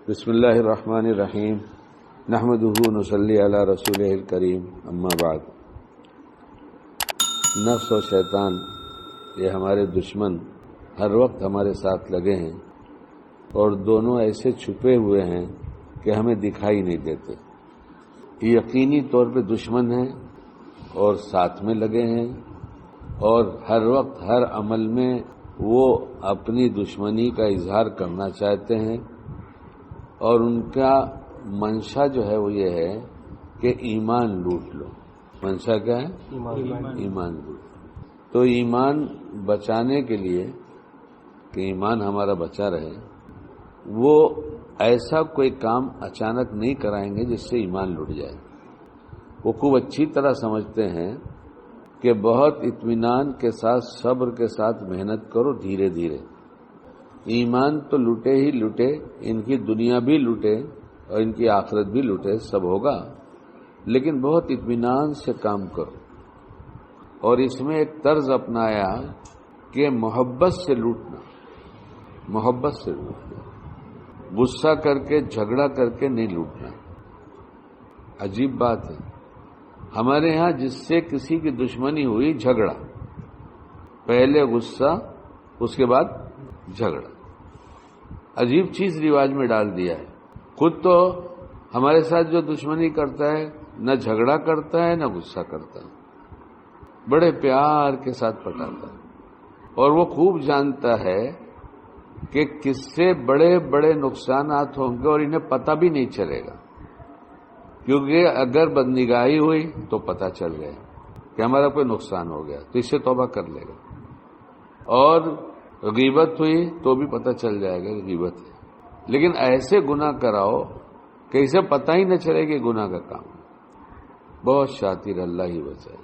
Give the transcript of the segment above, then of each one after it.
بسم اللہ الرحمن الرحیم نحمدہ نصلی علی رسولہ الکریم اما بعد۔ نفس و شیطان یہ ہمارے دشمن ہر وقت ہمارے ساتھ لگے ہیں اور دونوں ایسے چھپے ہوئے ہیں کہ ہمیں دکھائی نہیں دیتے۔ یقینی طور پہ دشمن ہیں اور ساتھ میں لگے ہیں اور ہر وقت ہر عمل میں وہ اپنی دشمنی کا اظہار کرنا چاہتے ہیں، اور ان کا منشا جو ہے وہ یہ ہے کہ ایمان لوٹ لو۔ منشا کیا ہے؟ ایمان لوٹ لو۔ تو ایمان بچانے کے لیے کہ ایمان ہمارا بچا رہے، وہ ایسا کوئی کام اچانک نہیں کرائیں گے جس سے ایمان لٹ جائے۔ وہ خوب اچھی طرح سمجھتے ہیں کہ بہت اطمینان کے ساتھ صبر کے ساتھ محنت کرو، دھیرے دھیرے ایمان تو لوٹے ہی لوٹے، ان کی دنیا بھی لوٹے اور ان کی آخرت بھی لوٹے، سب ہوگا، لیکن بہت اطمینان سے کام کرو۔ اور اس میں ایک طرز اپنایا کہ محبت سے لوٹنا، محبت سے لوٹنا، غصہ کر کے جھگڑا کر کے نہیں لوٹنا۔ عجیب بات ہے، ہمارے ہاں جس سے کسی کی دشمنی ہوئی، جھگڑا، پہلے غصہ اس کے بعد جھگڑا، عجیب چیز رواج میں ڈال دیا ہے۔ خود تو ہمارے ساتھ جو دشمنی کرتا ہے نہ جھگڑا کرتا ہے نہ غصہ کرتا ہے، بڑے پیار کے ساتھ پٹاتا ہے، اور وہ خوب جانتا ہے کہ کس سے بڑے بڑے نقصانات ہوں گے اور انہیں پتہ بھی نہیں چلے گا، کیونکہ اگر بدنگاہی ہوئی تو پتہ چل گیا کہ ہمارا کوئی نقصان ہو گیا تو اس سے توبہ کر لے گا، اور غیبت ہوئی تو بھی پتہ چل جائے گا کہ غیبت ہے۔ لیکن ایسے گناہ کراؤ کہ اسے پتہ ہی نہ چلے کہ گناہ کا کام بہت شاطر، اللہ ہی بچائے۔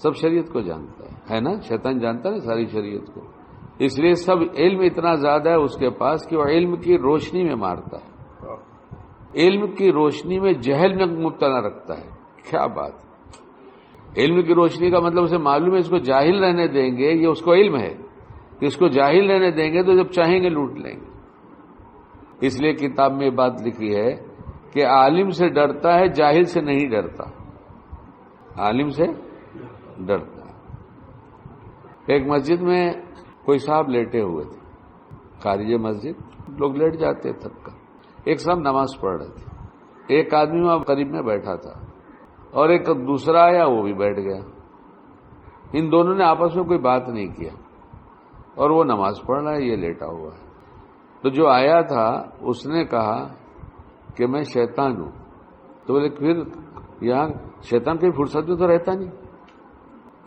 سب شریعت کو جانتا ہے نا، شیطان جانتا ہے ساری شریعت کو، اس لیے سب علم اتنا زیادہ ہے اس کے پاس کہ وہ علم کی روشنی میں مارتا ہے، علم کی روشنی میں جہل میں مبتلا رکھتا ہے۔ کیا بات ہے، علم کی روشنی کا مطلب اسے معلوم ہے اس کو جاہل رہنے دیں گے، یہ اس کو علم ہے کہ اس کو جاہل رہنے دیں گے تو جب چاہیں گے لوٹ لیں گے۔ اس لیے کتاب میں یہ بات لکھی ہے کہ عالم سے ڈرتا ہے، جاہل سے نہیں ڈرتا، عالم سے ڈرتا ہے۔ ایک مسجد میں کوئی صاحب لیٹے ہوئے تھے، خارج مسجد لوگ لیٹ جاتے تھک کر، ایک صاحب نماز پڑھ رہے تھے، ایک آدمی وہاں قریب میں بیٹھا تھا اور ایک دوسرا آیا، وہ بھی بیٹھ گیا۔ ان دونوں نے آپس میں کوئی بات نہیں کیا، اور وہ نماز پڑھ رہا ہے، یہ لیٹا ہوا ہے۔ تو جو آیا تھا اس نے کہا کہ میں شیطان ہوں۔ تو بولے پھر یہاں شیطان کی فرصت میں تو رہتا نہیں،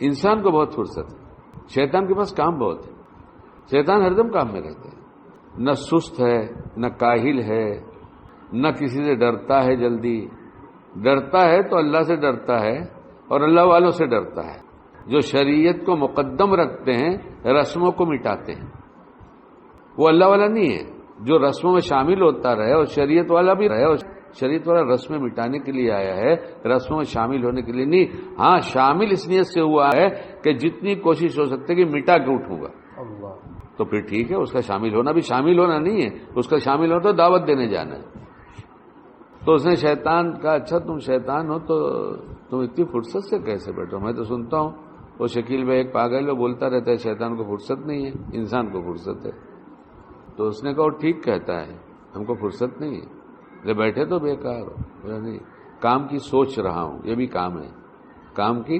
انسان کو بہت فرصت ہے، شیطان کے پاس کام بہت ہے، شیطان ہر دم کام میں رہتا ہے، نہ سست ہے نہ کاہل ہے، نہ کسی سے ڈرتا ہے جلدی، ڈرتا ہے تو اللہ سے ڈرتا ہے اور اللہ والوں سے ڈرتا ہے، جو شریعت کو مقدم رکھتے ہیں، رسموں کو مٹاتے ہیں۔ وہ اللہ والا نہیں ہے جو رسموں میں شامل ہوتا رہے، اور شریعت والا بھی رہے، اور شریعت والا رسمیں مٹانے کے لیے آیا ہے، رسموں میں شامل ہونے کے لیے نہیں۔ ہاں، شامل اس نیت سے ہوا ہے کہ جتنی کوشش ہو سکتی ہے کہ مٹا کے اٹھوں گا، تو پھر ٹھیک ہے، اس کا شامل ہونا بھی شامل ہونا نہیں ہے، اس کا شامل ہونا تو دعوت دینے جانا ہے۔ تو اس نے شیطان کہا اچھا تم شیطان ہو تو تم اتنی فرصت سے کیسے بیٹھو؟ میں تو سنتا ہوں وہ شکیل بھائی ایک پاگل ہے، بولتا رہتا ہے شیطان کو فرصت نہیں ہے، انسان کو فرصت ہے۔ تو اس نے کہا وہ ٹھیک کہتا ہے، ہم کو فرصت نہیں ہے، لے بیٹھے تو بیکار ہو، نہیں کام کی سوچ رہا ہوں، یہ بھی کام ہے، کام کی۔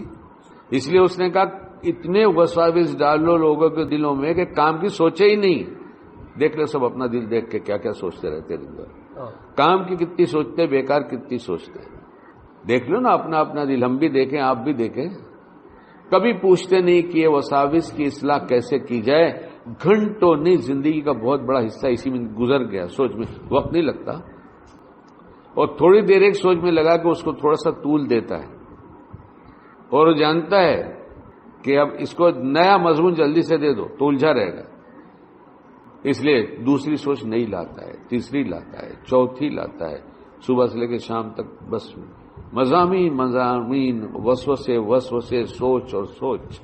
اس لیے اس نے کہا اتنے وساوس ڈالو لوگوں کے دلوں میں کہ کام کی سوچے ہی نہیں۔ دیکھ لے سب اپنا دل دیکھ کے کیا کیا سوچتے رہتے دن بھر، کام کی کتنی سوچتے، بیکار کتنی سوچتے۔ دیکھ لو نا اپنا اپنا دل، ہم بھی دیکھیں آپ بھی دیکھیں۔ کبھی پوچھتے نہیں کہ یہ وساوس کی اصلاح کیسے کی جائے، گھنٹوں نہیں، زندگی کا بہت بڑا حصہ اسی میں گزر گیا، سوچ میں وقت نہیں لگتا، اور تھوڑی دیر ایک سوچ میں لگا کہ اس کو تھوڑا سا طول دیتا ہے، اور وہ جانتا ہے کہ اب اس کو نیا مضمون جلدی سے دے دو تو الجھا رہے گا، اس لیے دوسری سوچ نہیں لاتا ہے، تیسری لاتا ہے، چوتھی لاتا ہے، صبح سے لے کے شام تک بس مضامین وسوسے سوچ اور سوچ۔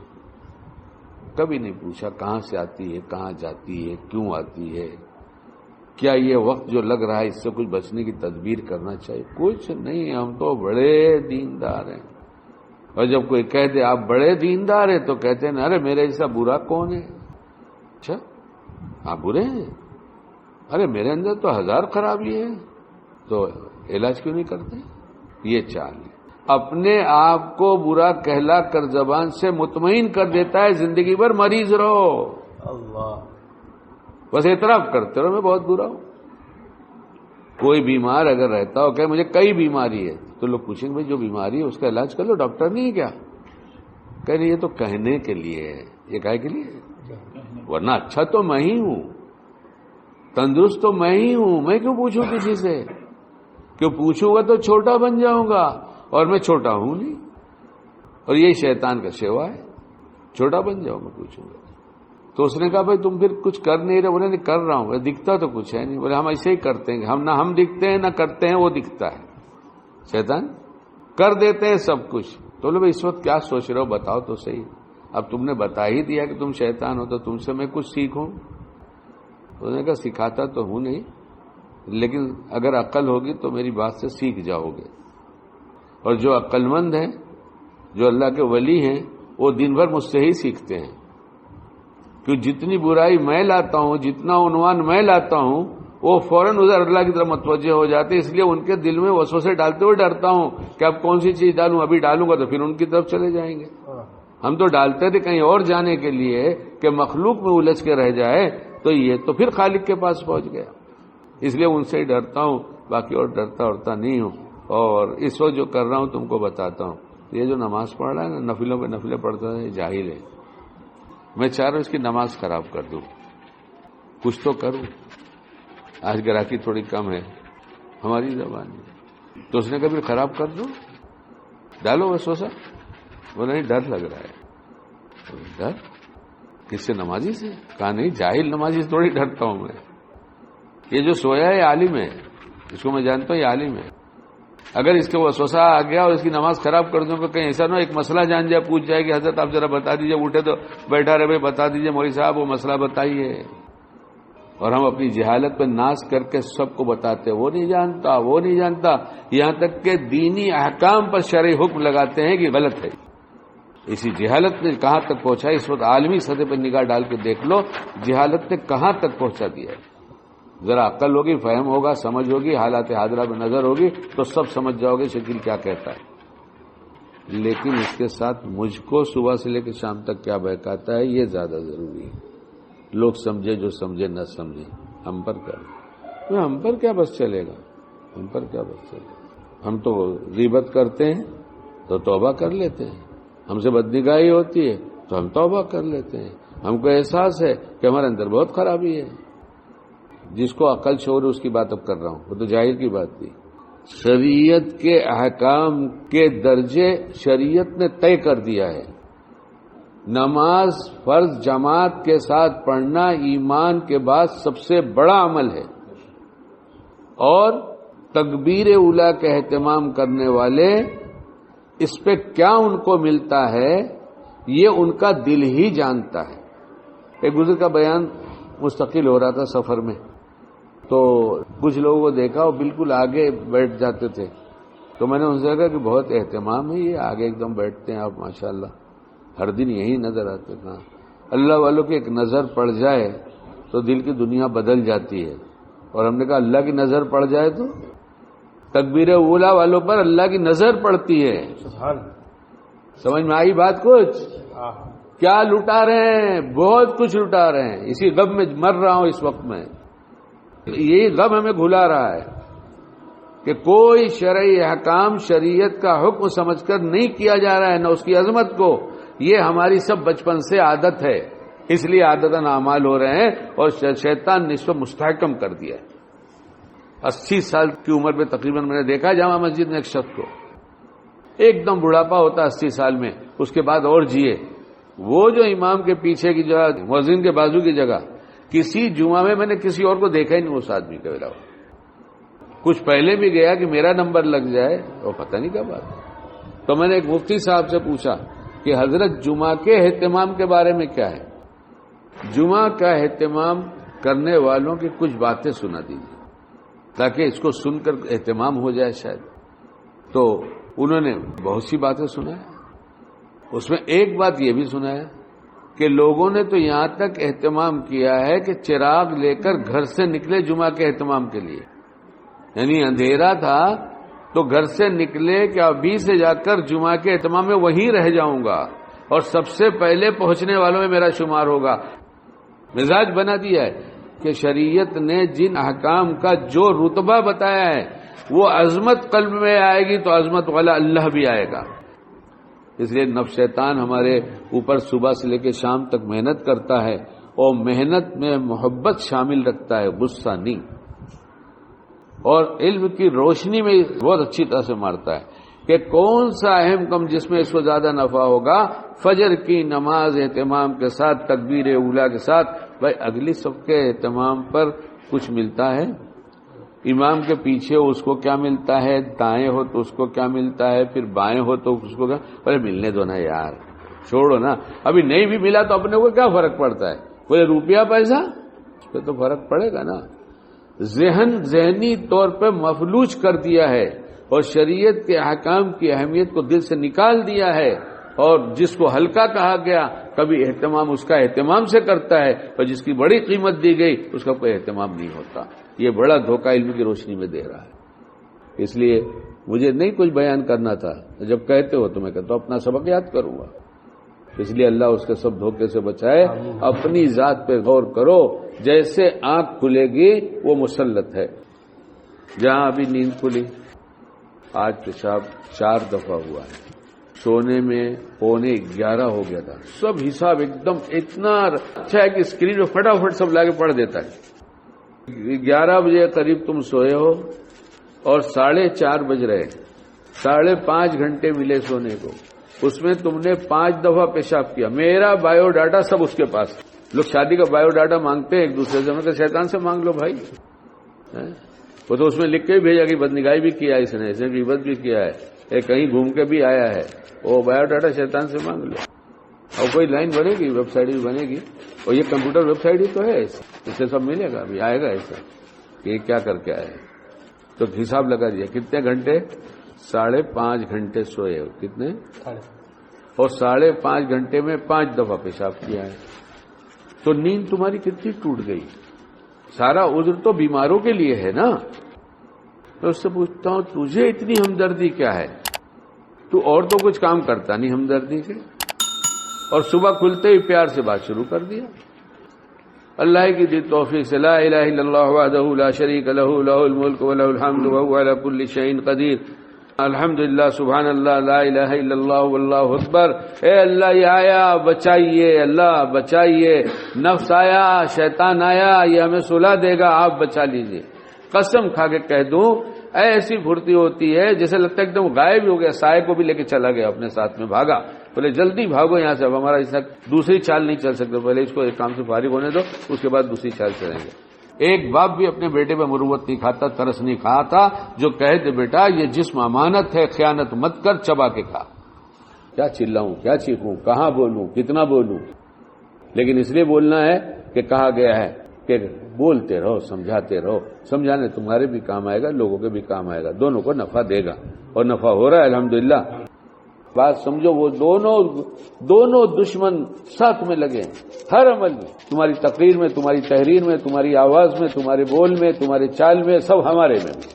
کبھی نہیں پوچھا کہاں سے آتی ہے، کہاں جاتی ہے، کیوں آتی ہے، کیا یہ وقت جو لگ رہا ہے اس سے کچھ بچنے کی تدبیر کرنا چاہیے؟ کچھ نہیں، ہم تو بڑے دیندار ہیں. اور جب کوئی کہہ دے آپ بڑے دیندار ہیں تو کہتے ہیں ارے میرے ایسا برا کون ہے؟ اچھا آپ برے ہیں؟ ارے میرے اندر تو 1000 خرابی ہے، تو علاج کیوں نہیں کرتے؟ یہ چال ہے. اپنے آپ کو برا کہلا کر زبان سے مطمئن کر دیتا ہے زندگی بھر مریض رہو. اللہ، بس اعتراف کرتے رہو میں بہت برا ہوں. کوئی بیمار اگر رہتا ہو کہ مجھے کئی بیماری ہے تو لوگ پوچھیں گے بھائی جو بیماری ہے اس کا علاج کر لو، ڈاکٹر نہیں ہے کیا؟ کہ نہیں، یہ تو کہنے کے لیے ہے. یہ کہے کے لیے، ورنہ اچھا تو میں ہی ہوں، تندرست تو میں ہی ہوں. میں کیوں پوچھوں کسی سے؟ کیوں پوچھوں گا تو چھوٹا بن جاؤں گا، اور میں چھوٹا ہوں نہیں. اور یہی شیطان کا سیوا ہے، چھوٹا بن جاؤں گا پوچھوں گا. تو اس نے کہا بھائی تم پھر کچھ کر نہیں رہے. بولے نہیں کر رہا ہوں، دکھتا تو کچھ ہے نہیں. بولے ہم ایسے ہی کرتے ہیں، ہم نہ ہم دکھتے ہیں نہ کرتے ہیں، وہ دکھتا ہے. شیطان کر دیتے ہیں سب کچھ. تو بولے بھائی اس وقت کیا سوچ رہے ہو بتاؤ تو صحیح. اب تم نے بتا ہی دیا کہ تم شیطان ہو تو تم سے میں کچھ سیکھوں. انہوں نے کہا سکھاتا تو ہوں نہیں، لیکن اگر عقل ہوگی تو میری بات سے سیکھ جاؤ گے. اور جو عقل مند ہیں، جو اللہ کے ولی ہیں، وہ دن بھر مجھ سے ہی سیکھتے ہیں. کہ جتنی برائی میں لاتا ہوں، جتنا عنوان میں لاتا ہوں، وہ فوراً ادھر اللہ کی طرف متوجہ ہو جاتے. اس لیے ان کے دل میں وسوسے ڈالتے ہوئے ڈرتا ہوں کہ اب کون سی چیز ڈالوں. ابھی ڈالوں گا تو پھر ان کی طرف چلے جائیں گے. ہم تو ڈالتے تھے کہیں اور جانے کے لیے کہ مخلوق میں الجھ کے رہ جائے، تو یہ تو پھر خالق کے پاس پہنچ گیا. اس لیے ان سے ہی ڈرتا ہوں، باقی اور ڈرتا نہیں ہوں. اور اس وقت جو کر رہا ہوں تم کو بتاتا ہوں. یہ جو نماز پڑھ رہا ہے نا، نفلوں پہ نفلیں پڑھتا ہے، جاہل ہے. میں چاہ رہا ہوں اس کی نماز خراب کر دوں، کچھ تو کروں. آج گراکی تھوڑی کم ہے ہماری زبان میں، تو اس نے کہا پھر خراب کر دو، ڈالو وسوسہ. بولا نہیں ڈر لگ رہا ہے. ڈر کس سے؟ نمازی سے. کہا نہیں، جاہل نمازی سے تھوڑی ڈرتا ہوں میں. یہ جو سویا ہے یہ عالم ہے، اس کو میں جانتا ہوں، یہ عالم ہے. اگر اس کے وسوسہ آ گیا اور اس کی نماز خراب کر دوں تو کہیں ایسا نہ ایک مسئلہ جان جائے، پوچھ جائے کہ حضرت آپ ذرا بتا دیجئے. اٹھے تو بیٹھا رہے، بتا دیجئے مولوی صاحب وہ مسئلہ بتائیے. اور ہم اپنی جہالت پہ ناز کر کے سب کو بتاتے وہ نہیں جانتا، وہ نہیں جانتا، یہاں تک کہ دینی احکام پر شرعی حکم لگاتے ہیں کہ غلط ہے. اسی جہالت نے کہاں تک پہنچا ہے. اس وقت عالمی سطح پر نگاہ ڈال کے دیکھ لو جہالت نے کہاں تک پہنچا دیا ہے. ذرا عقل ہوگی، فہم ہوگا، سمجھ ہوگی، حالات حاضرہ میں نظر ہوگی تو سب سمجھ جاؤ گے شکیل کیا کہتا ہے. لیکن اس کے ساتھ مجھ کو صبح سے لے کے شام تک کیا بہکاتا ہے یہ زیادہ ضروری ہے. لوگ سمجھے جو سمجھے، نہ سمجھے، ہم پر کر، ہم پر کیا بس چلے گا، ہم پر کیا بس چلے گا. ہم تو غیبت کرتے ہیں تو توبہ کر لیتے ہیں، ہم سے بدنگاہی ہوتی ہے تو ہم توبہ کر لیتے ہیں. ہم کو احساس ہے کہ ہمارے اندر بہت خرابی ہے. جس کو عقل شعور اس کی بات اب کر رہا ہوں، وہ تو ظاہر کی بات تھی. شریعت کے احکام کے درجے شریعت نے طے کر دیا ہے. نماز فرض جماعت کے ساتھ پڑھنا ایمان کے بعد سب سے بڑا عمل ہے. اور تکبیر اولیٰ کا اہتمام کرنے والے اس پہ کیا ان کو ملتا ہے یہ ان کا دل ہی جانتا ہے. ایک بزرگ کا بیان مستقل ہو رہا تھا سفر میں، تو کچھ لوگوں کو دیکھا وہ بالکل آگے بیٹھ جاتے تھے. تو میں نے ان سے کہا کہ بہت اہتمام ہے، یہ آگے ایک دم بیٹھتے ہیں آپ ماشاءاللہ، ہر دن یہی نظر آتے تھا. اللہ والوں کی ایک نظر پڑ جائے تو دل کی دنیا بدل جاتی ہے. اور ہم نے کہا اللہ کی نظر پڑ جائے تو تکبیر اولیٰ والوں پر اللہ کی نظر پڑتی ہے. سمجھ میں آئی بات؟ کچھ کیا لٹا رہے ہیں، بہت کچھ لٹا رہے ہیں. اسی غم میں مر رہا ہوں اس وقت میں. یہی غم ہمیں بھلا رہا ہے کہ کوئی شرعی احکام شریعت کا حکم سمجھ کر نہیں کیا جا رہا ہے، نہ اس کی عظمت کو. یہ ہماری سب بچپن سے عادت ہے، اس لیے عادتاً اعمال ہو رہے ہیں اور شیطان نے اس کو مستحکم کر دیا ہے. 80 سال کی عمر میں تقریباً میں نے دیکھا جامع مسجد میں ایک شخص کو، ایک دم بڑھاپا ہوتا 80 سال میں، اس کے بعد اور جیے. وہ جو امام کے پیچھے کی جگہ، مؤذن کے بازو کی جگہ، کسی جمعہ میں نے کسی اور کو دیکھا ہی نہیں اس آدمی کے علاوہ. کچھ پہلے بھی گیا کہ میرا نمبر لگ جائے، وہ پتہ نہیں کیا بات. تو میں نے ایک مفتی صاحب سے پوچھا کہ حضرت جمعہ کے اہتمام کے بارے میں کیا ہے؟ جمعہ کا اہتمام کرنے والوں کی کچھ باتیں سنا دیجیے تاکہ اس کو سن کر اہتمام ہو جائے شاید. تو انہوں نے بہت سی باتیں سنا ہے. اس میں ایک بات یہ بھی سنا ہے کہ لوگوں نے تو یہاں تک اہتمام کیا ہے کہ چراغ لے کر گھر سے نکلے جمعہ کے اہتمام کے لیے. یعنی اندھیرا تھا تو گھر سے نکلے کہ ابھی سے جا کر جمعہ کے اہتمام میں وہیں رہ جاؤں گا اور سب سے پہلے پہنچنے والوں میں میرا شمار ہوگا. مزاج بنا دیا ہے کہ شریعت نے جن احکام کا جو رتبہ بتایا ہے وہ عظمت قلب میں آئے گی تو عظمت والا اللہ بھی آئے گا. اس لیے نفس شیطان ہمارے اوپر صبح سے لے کے شام تک محنت کرتا ہے اور محنت میں محبت شامل رکھتا ہے، غصہ نہیں. اور علم کی روشنی میں بہت اچھی طرح سے مارتا ہے کہ کون سا اہم کم جس میں اس کو زیادہ نفع ہوگا. فجر کی نماز اہتمام کے ساتھ تکبیر اولا کے ساتھ، بھائی اگلی صف کے اہتمام پر کچھ ملتا ہے؟ امام کے پیچھے اس کو کیا ملتا ہے؟ دائیں ہو تو اس کو کیا ملتا ہے؟ پھر بائیں ہو تو اس کو کیا؟ ارے ملنے دو نا یار، چھوڑو نا. ابھی نہیں بھی ملا تو اپنے کو کیا فرق پڑتا ہے؟ کوئی روپیہ پیسہ اس پہ تو فرق پڑے گا نا. ذہنی طور پہ مفلوج کر دیا ہے اور شریعت کے احکام کی اہمیت کو دل سے نکال دیا ہے. اور جس کو ہلکا کہا گیا کبھی اہتمام اس کا اہتمام سے کرتا ہے اور جس کی بڑی قیمت دی گئی اس کا کوئی اہتمام نہیں ہوتا. یہ بڑا دھوکہ علم کی روشنی میں دے رہا ہے. اس لیے مجھے نہیں کچھ بیان کرنا تھا، جب کہتے ہو تو میں کہتا ہوں اپنا سبق یاد کروں گا. اس لیے اللہ اس کے سب دھوکے سے بچائے. اپنی ذات پہ غور کرو، جیسے آنکھ کھلے گی وہ مسلط ہے. جہاں ابھی نیند کھلی، آج پیشاب 4 دفعہ ہوا ہے، سونے میں 11:15 ہو گیا تھا. سب حساب ایک دم اتنا اچھا ہے کہ اسکرین پہ فٹافٹ سب لا کے پڑھ دیتا ہے. 11 بجے قریب تم سوئے ہو اور 4:30 بج رہے، 5.5 گھنٹے ملے سونے کو. اس میں تم نے 5 دفعہ پیشاب کیا. میرا بایو ڈاٹا سب اس کے پاس. لوگ شادی کا بایو ڈاٹا مانگتے ہیں ایک دوسرے سے، میں کہ شیطان سے مانگ لو بھائی. وہ تو اس میں لکھ کے بھی بھیجا کہ بدنگاہی بھی کیا ہے اس نے، اسے غیبت بھی کیا ہے، کہیں گھوم کے بھی آیا ہے. وہ بایو ڈاٹا شیطان سے مانگ لو. اور کوئی لائن بنے گی، ویب سائٹ بھی بنے گی، اور یہ کمپیوٹر ویب سائٹ ہی تو ہے، اس سے سب ملے گا. ابھی آئے گا ایسا کہ یہ کیا کر کے آئے. تو حساب لگا دیا کتنے گھنٹے، 5.5 گھنٹے سوئے ہو. کتنے؟ اور 5.5 گھنٹے میں 5 دفعہ پیشاب کیا ہے. تو نیند تمہاری کتنی ٹوٹ گئی. سارا عذر تو بیماروں کے لیے ہے نا. تو اس سے پوچھتا ہوں تجھے اتنی ہمدردی کیا ہے؟ تو اور تو کچھ کام کرتا نہیں ہمدردی کے، اور صبح کھلتے ہی پیار سے بات شروع کر دیا. اللہ کی دی توفیق سے لا الہ الا اللہ وحدہ لا شریک لہ لہ الملک ولہ الحمد وہو علی کل شیء قدیر. الحمدللہ، سبحان اللہ، لا الہ الا اللہ واللہ اکبر. اے اللہ یہ آیا بچائیے، اللہ بچائیے. نفس آیا، شیطان آیا، یہ ہمیں صلح دے گا، آپ بچا لیجئے. قسم کھا کے کہہ دوں ایسی پھرتی ہوتی ہے جیسے لگتا ہے ایک دم غائب ہو گیا، سائے کو بھی لے کے چلا گیا، اپنے ساتھ میں بھاگا. بولے جلدی بھاگو یہاں سے، اب ہمارا اس دوسری چال نہیں چل سکتے، پہلے اس کو ایک کام سے فارغ ہونے دو، اس کے بعد دوسری چال چلیں گے. ایک باپ بھی اپنے بیٹے پہ مروت نہیں کھاتا، ترس نہیں کھاتا جو کہے دے بیٹا یہ جسم امانت ہے، خیانت مت کر، چبا کے کھا. کیا چلاؤں، کیا چیخوں، کہاں بولوں، کتنا بولوں. لیکن اس لیے بولنا ہے کہ کہا گیا ہے کہ بولتے رہو، سمجھاتے رہو. سمجھانے تمہارے بھی کام آئے گا، لوگوں کے بھی کام آئے گا، دونوں کو نفع دے گا، اور نفع ہو رہا ہے الحمدللہ. بات سمجھو، وہ دونوں دشمن ساتھ میں لگے ہیں ہر عمل میں. تمہاری تقریر میں، تمہاری تحریر میں، تمہاری آواز میں، تمہارے بول میں، تمہارے چال میں، سب ہمارے میں بھی.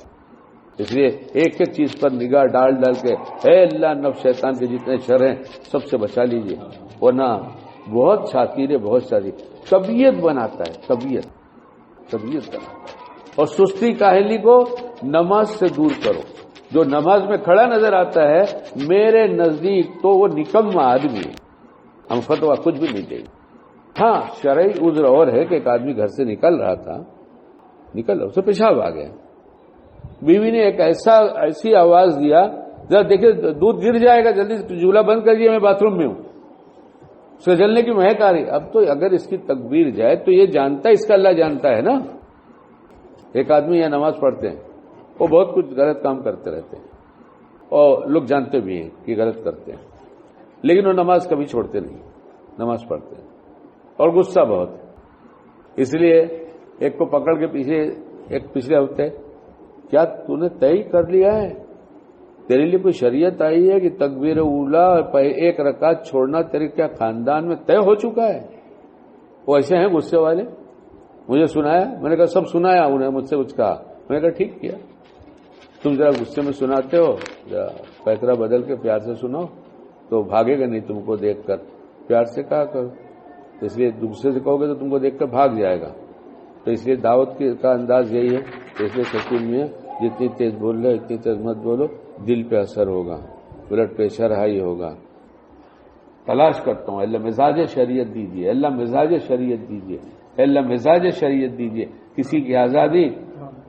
اس لیے ایک ایک چیز پر نگاہ ڈال کے اے اللہ نفس شیطان کے جتنے شر ہیں سب سے بچا لیجئے، ورنہ بہت شاطر ہے، بہت ساری طبیعت بناتا ہے، طبیعت بناتا ہے. اور سستی کاہلی کو نماز سے دور کرو. جو نماز میں کھڑا نظر آتا ہے میرے نزدیک تو وہ نکما آدمی ہے. ہم فتویٰ کچھ بھی نہیں دیں گے. ہاں شرعی عذر اور ہے کہ ایک آدمی گھر سے نکل رہا اسے پیشاب آ گیا. بیوی نے ایک ایسی آواز دیا، ذرا دیکھیں دودھ گر جائے گا، جلدی چولہا بند کریے، میں باتھ روم میں ہوں. اس سے جلنے کی مہک آ رہی. اب تو اگر اس کی تکبیر جائے تو یہ جانتا ہے، اس کا اللہ جانتا ہے نا. ایک آدمی یہاں نماز پڑھتے ہیں، وہ بہت کچھ غلط کام کرتے رہتے ہیں اور لوگ جانتے بھی ہیں کہ غلط کرتے ہیں، لیکن وہ نماز کبھی چھوڑتے نہیں، نماز پڑھتے ہیں اور غصہ بہت ہے. اس لیے ایک کو پکڑ کے پیچھے ایک پچھلے ہفتے کیا تو نے طے کر لیا ہے تیرے لیے کوئی شریعت آئی ہے کہ تکبیر اولا ایک رکعت چھوڑنا تیرے کیا خاندان میں طے ہو چکا ہے؟ وہ ایسے ہیں غصے والے. مجھے سنایا, میں نے کہا سب سنایا, انہیں مجھ سے کچھ کہا, میں نے کہا ٹھیک کیا, تم ذرا غصے میں سناتے ہو, پیکرا بدل کے پیار سے سناؤ تو بھاگے گا نہیں تم کو دیکھ کر, پیار سے کہا کرو. اس لیے دوسرے سے کہو گے تو تم کو دیکھ کر بھاگ جائے گا. تو اس لیے دعوت کا انداز یہی ہے. اس لیے شکیل میاں جتنی تیز بول رہے اتنی تیز مت بولو, دل پہ اثر ہوگا, بلڈ پریشر ہائی ہوگا. تلاش کرتا ہوں اللہ مزاج شریعت دیجیے, اللہ مزاج شریعت دیجیے, اللہ مزاج شریعت دیجیے. کسی کی آزادی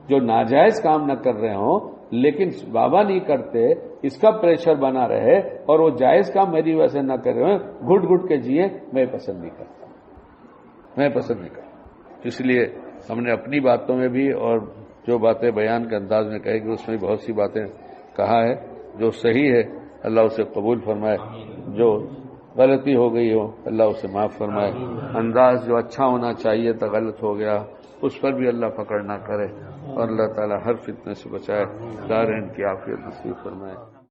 جو ناجائز کام نہ کر رہے ہوں لیکن بابا نہیں کرتے, اس کا پریشر بنا رہے اور وہ جائز کام میری وجہ سے نہ کر رہے ہوں, گھٹ گھٹ کے جیے, میں پسند نہیں کرتا, میں پسند نہیں کرتا. اس لیے ہم نے اپنی باتوں میں بھی اور جو باتیں بیان کے انداز میں کہے گی اس میں بہت سی باتیں کہا ہے جو صحیح ہے, اللہ اسے قبول فرمائے. جو غلطی ہو گئی ہو اللہ اسے معاف فرمائے. انداز جو اچھا ہونا چاہیے تھا غلط ہو گیا اس پر بھی اللہ پکڑ نہ کرے, اور اللہ تعالی ہر فتنے سے بچائے, دارین کی عافیت نصیب فرمائے.